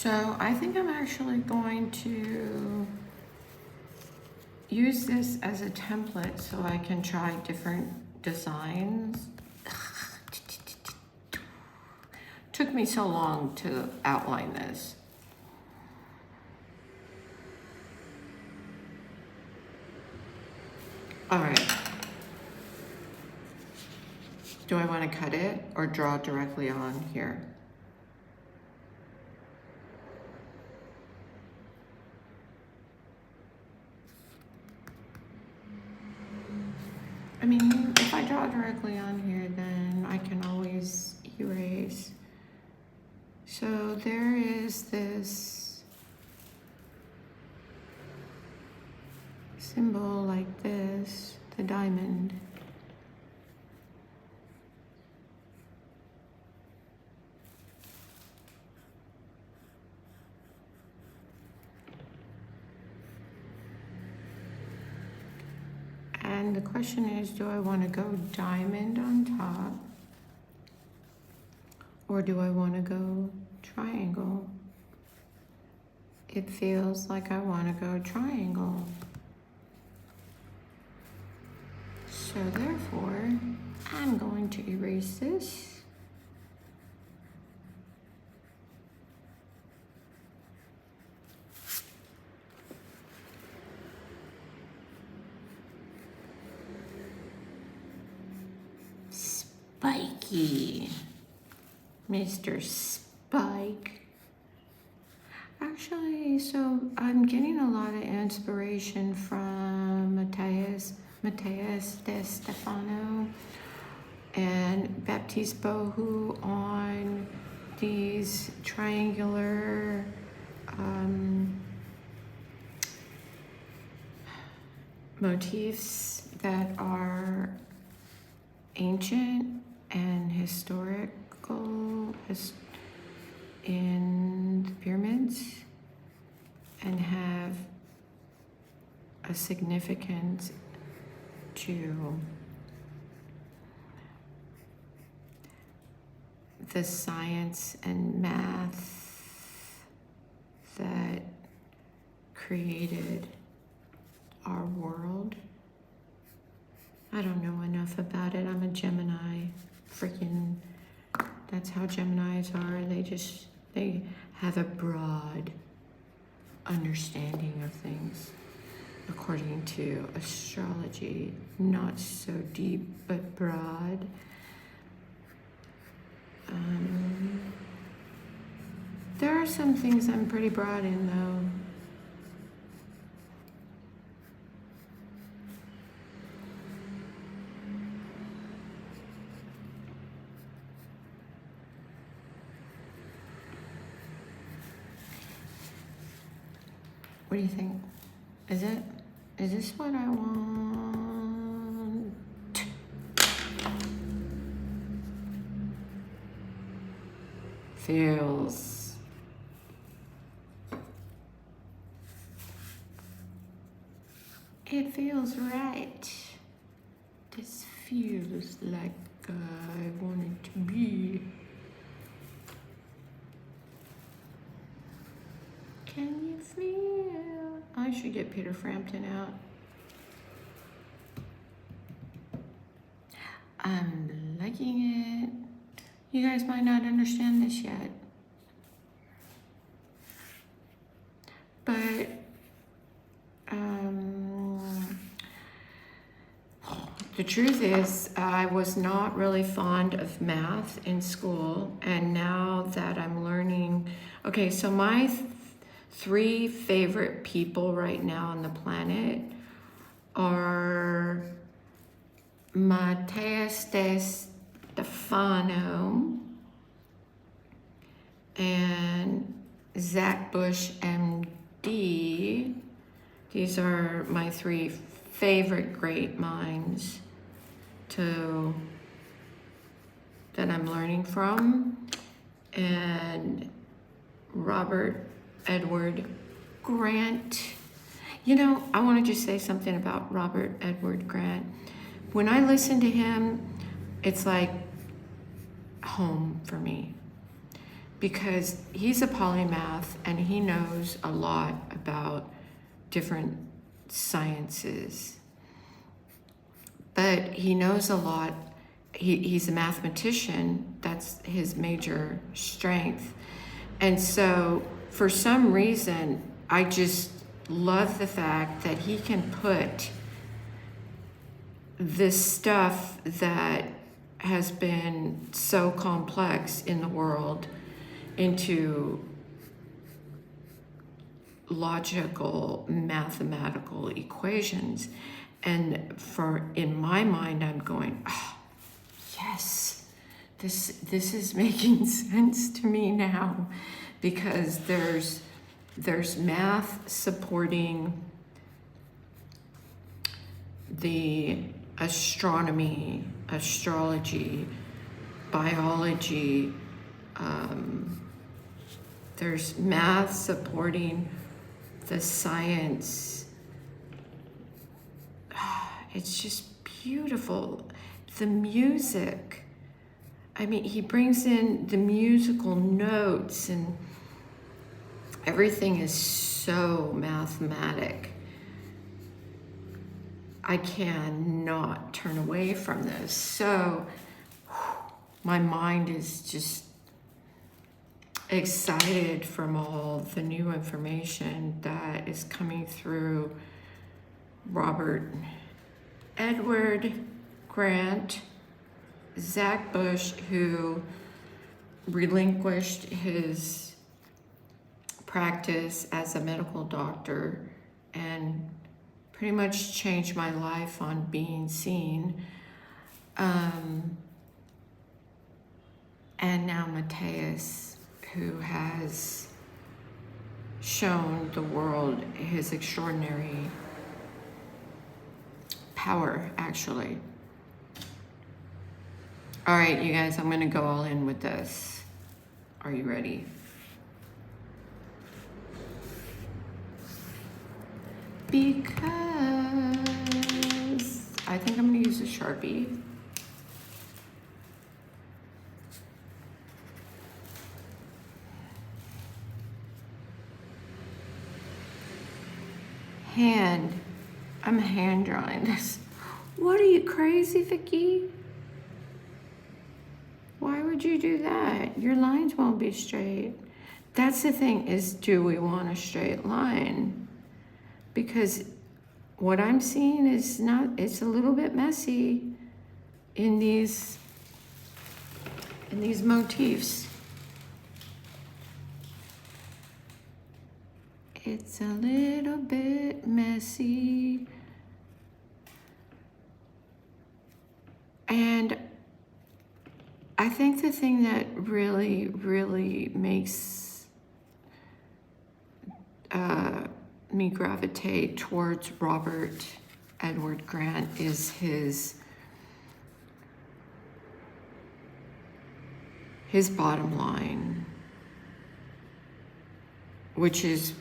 So I think I'm actually going to use this as a template so I can try different designs. Took me so long to outline this. All right. Do I want to cut it or draw directly on here? I mean, if I draw directly on here, then I can always erase. So there is this symbol like this, the diamond. And the question is, do I want to go diamond on top? Or do I want to go triangle? It feels like I want to go triangle. So therefore, I'm going to erase this. Spiky. Mr. Spike. Actually, so I'm getting a lot of inspiration from Mateus de Stefano and Baptiste Bohu on these triangular motifs that are ancient and historical in the pyramids and have a significance to the science and math that created our world. I don't know enough about it. I'm a Gemini. Freaking, that's how Geminis are. They have a broad understanding of things according to astrology. Not so deep, but broad. There are some things I'm pretty broad in, though. What do you think? Is this what I want? Feels. It feels right. This feels like I want it to be. Can you feel? I should get Peter Frampton out. I'm liking it. You guys might not understand this yet. But the truth is, I was not really fond of math in school, and now that I'm learning, okay, so my three favorite people right now on the planet are Mateus de Stefano and Zach Bush, MD. These are my three favorite great minds that I'm learning from. And Robert Edward Grant. You know, I want to just say something about Robert Edward Grant. When I listen to him, it's like home for me. because he's a polymath and he knows a lot about different sciences. But he knows a lot. He's a mathematician. That's his major strength. And so for some reason, I just love the fact that he can put this stuff that has been so complex in the world into logical mathematical equations. And in my mind, I'm going, oh, yes, this is making sense to me now, because there's math supporting the astronomy, astrology, biology. There's math supporting the science. It's just beautiful. The music. I mean, he brings in the musical notes, and everything is so mathematic. I cannot turn away from this. So my mind is just excited from all the new information that is coming through Robert Edward Grant, Zach Bush, who relinquished his practice as a medical doctor and pretty much changed my life on being seen. And now Matthias, who has shown the world his extraordinary power, actually. All right, you guys, I'm gonna go all in with this. Are you ready? Because I think I'm gonna use a Sharpie. I'm hand drawing this. What, are you crazy, Vicky? Why would you do that? Your lines won't be straight. That's the thing, is, do we want a straight line? Because what I'm seeing is not, it's a little bit messy in these motifs. It's a little bit messy. And I think the thing that really, really makes me gravitate towards Robert Edward Grant is his bottom line, which is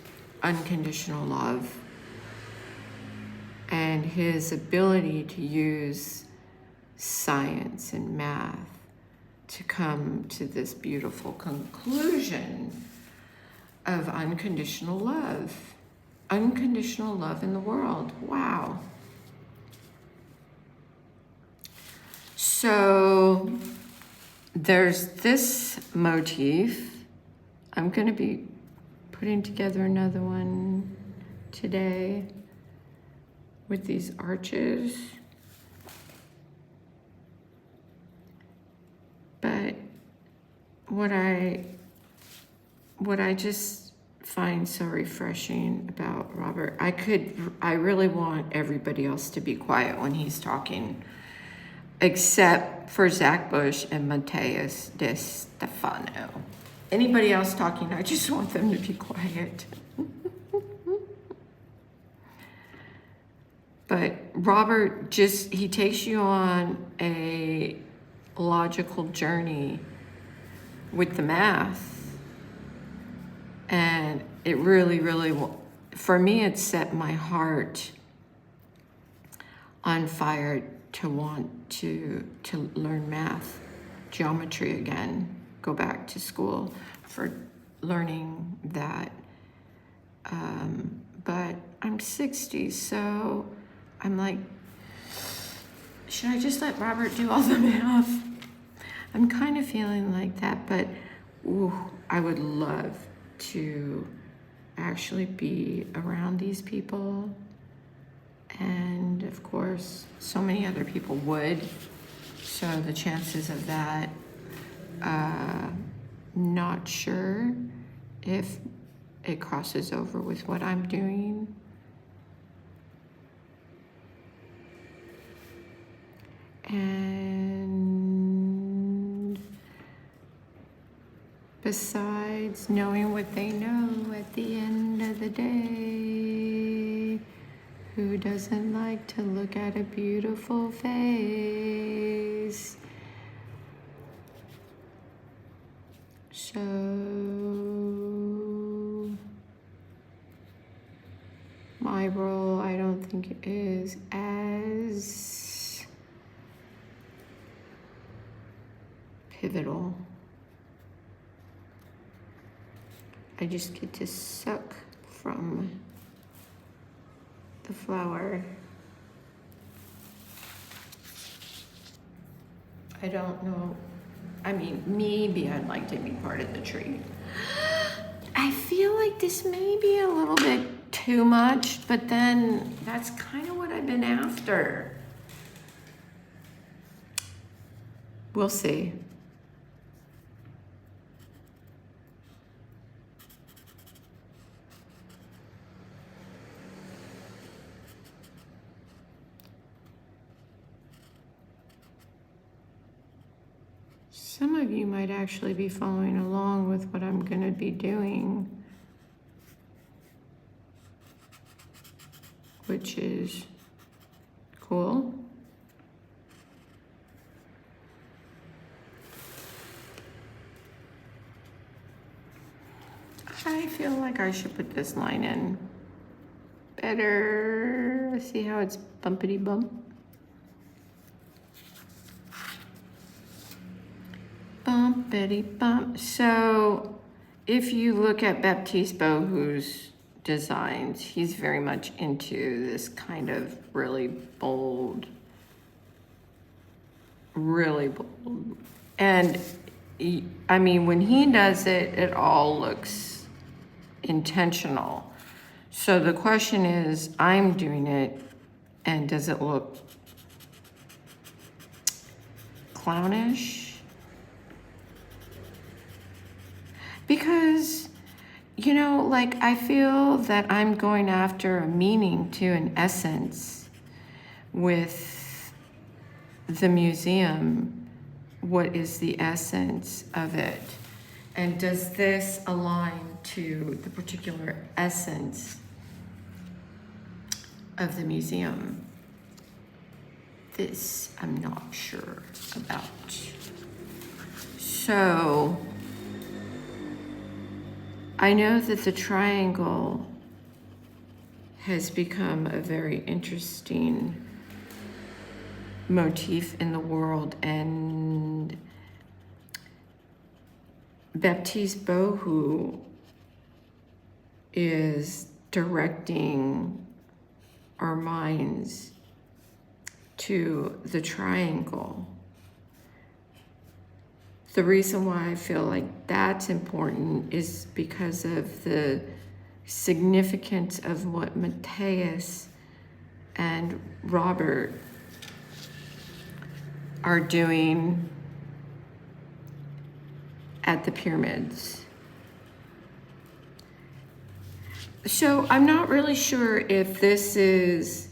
unconditional love, and his ability to use science and math to come to this beautiful conclusion of unconditional love. Unconditional love in the world. Wow. So there's this motif. I'm going to be putting together another one today with these arches. But what I just find so refreshing about Robert, I really want everybody else to be quiet when he's talking, except for Zach Bush and Matthias De Stefano. Anybody else talking, I just want them to be quiet. But Robert he takes you on a logical journey with the math. And it really, really, for me, it set my heart on fire to want to learn math, geometry again. go back to school for learning that. But I'm 60, so I'm like, should I just let Robert do all the math? I'm kind of feeling like that, but ooh, I would love to actually be around these people. And of course, so many other people would. So the chances of that, not sure if it crosses over with what I'm doing. And besides knowing what they know at the end of the day, who doesn't like to look at a beautiful face? So my role, I don't think, is as pivotal. I just get to suck from the flower. I don't know. I mean, maybe I'd like to be part of the tree. I feel like this may be a little bit too much, but then that's kind of what I've been after. We'll see. Some of you might actually be following along with what I'm going to be doing, which is cool. I feel like I should put this line in better. See how it's bumpity bump? Bumpity bump. So if you look at Baptiste Bohu's designs, he's very much into this kind of really bold. And I mean, when he does it, it all looks intentional. So the question is, I'm doing it, and does it look clownish? Because, you know, like, I feel that I'm going after a meaning to an essence with the museum. What is the essence of it? And does this align to the particular essence of the museum? This I'm not sure about. So I know that the triangle has become a very interesting motif in the world, and Baptiste Bohu is directing our minds to the triangle. The reason why I feel like that's important is because of the significance of what Matthias and Robert are doing at the pyramids. So I'm not really sure if this is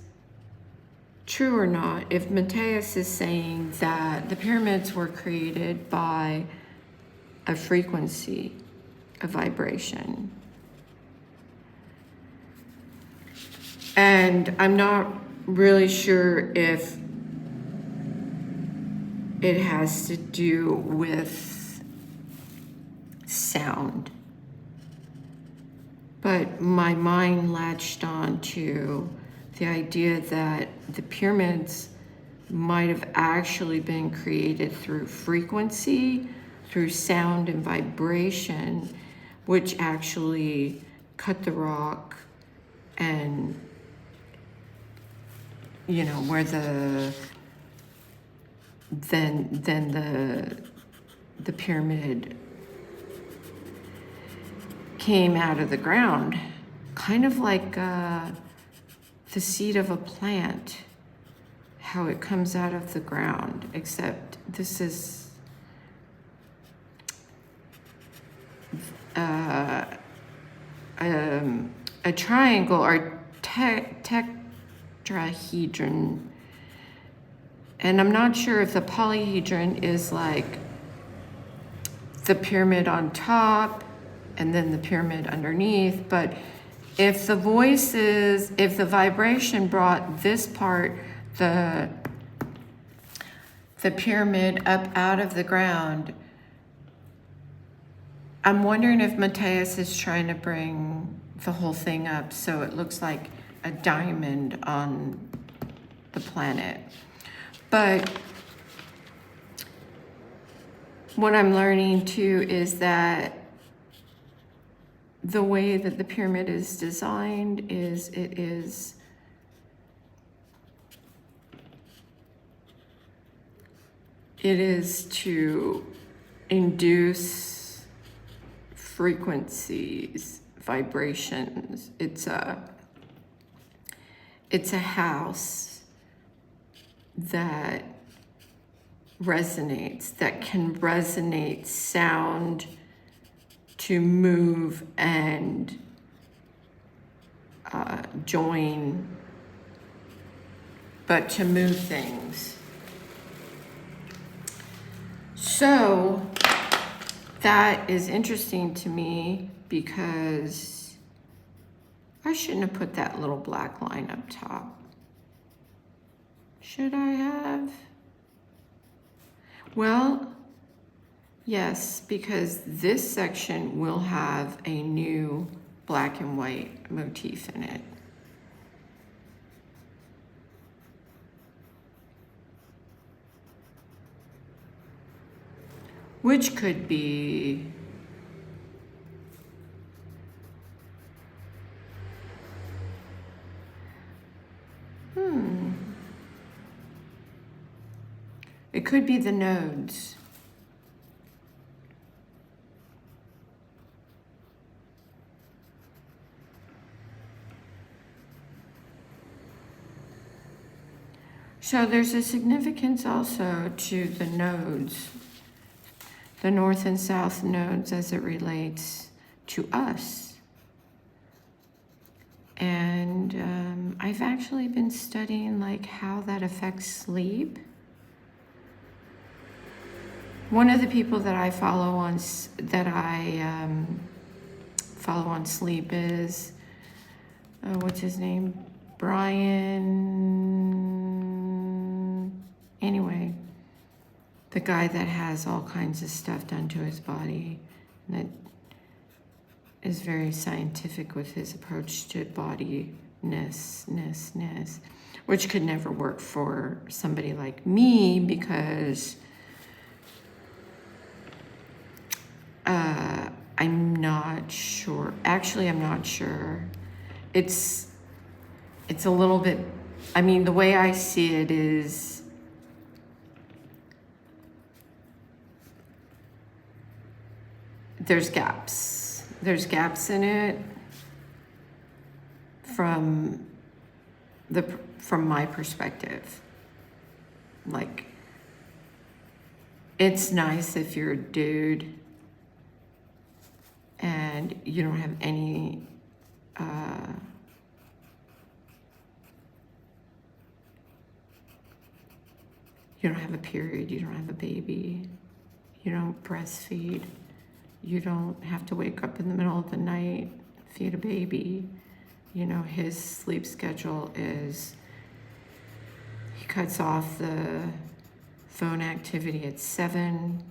true or not, if Matthias is saying that the pyramids were created by a frequency, a vibration. And I'm not really sure if it has to do with sound. But my mind latched on to the idea that the pyramids might have actually been created through frequency, through sound and vibration, which actually cut the rock, and you know where the pyramid came out of the ground, kind of like the seed of a plant, how it comes out of the ground, except this is a triangle or tetrahedron. And I'm not sure if the polyhedron is like the pyramid on top and then the pyramid underneath, but if the voices, if the vibration brought this part, the pyramid up out of the ground, I'm wondering if Matthias is trying to bring the whole thing up so it looks like a diamond on the planet. But what I'm learning too is that the way that the pyramid is designed is it is to induce frequencies, vibrations. It's a house that resonates, that can resonate sound to move and join, but to move things. So that is interesting to me because I shouldn't have put that little black line up top. Should I have? Well, yes, because this section will have a new black and white motif in it. Which could be it could be the nodes. So there's a significance also to the nodes, the north and south nodes as it relates to us. And I've actually been studying like how that affects sleep. One of the people that I follow on sleep is what's his name? Brian. Anyway, the guy that has all kinds of stuff done to his body, and that is very scientific with his approach to bodiness, which could never work for somebody like me because I'm not sure. Actually, I'm not sure. It's a little bit, I mean, the way I see it is there's gaps. There's gaps in it from my perspective. Like, it's nice if you're a dude and you don't have any you don't have a period, you don't have a baby, you don't breastfeed, you don't have to wake up in the middle of the night, feed a baby. You know, his sleep schedule is, he cuts off the phone activity at 7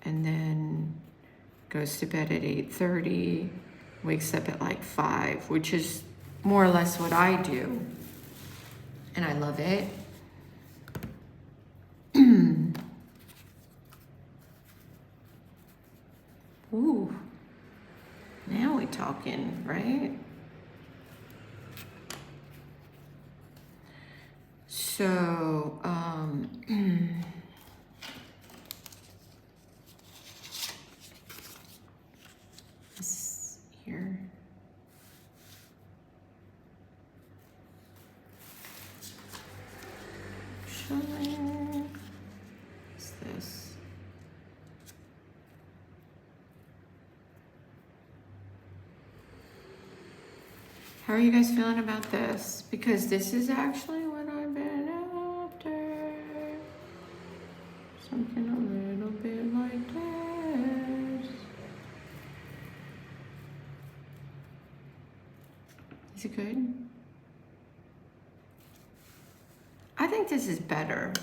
and then goes to bed at 8:30, wakes up at like 5, which is more or less what I do. And I love it. Ooh, now we're talking, right? So, this here. Showing. What's this? How are you guys feeling about this? Because this is actually what I've been after. Something a little bit like this. Is it good? I think this is better.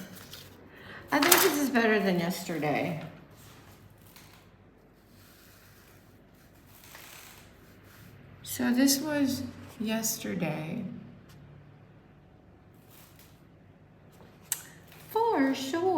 I think this is better than yesterday. So this was yesterday. For sure.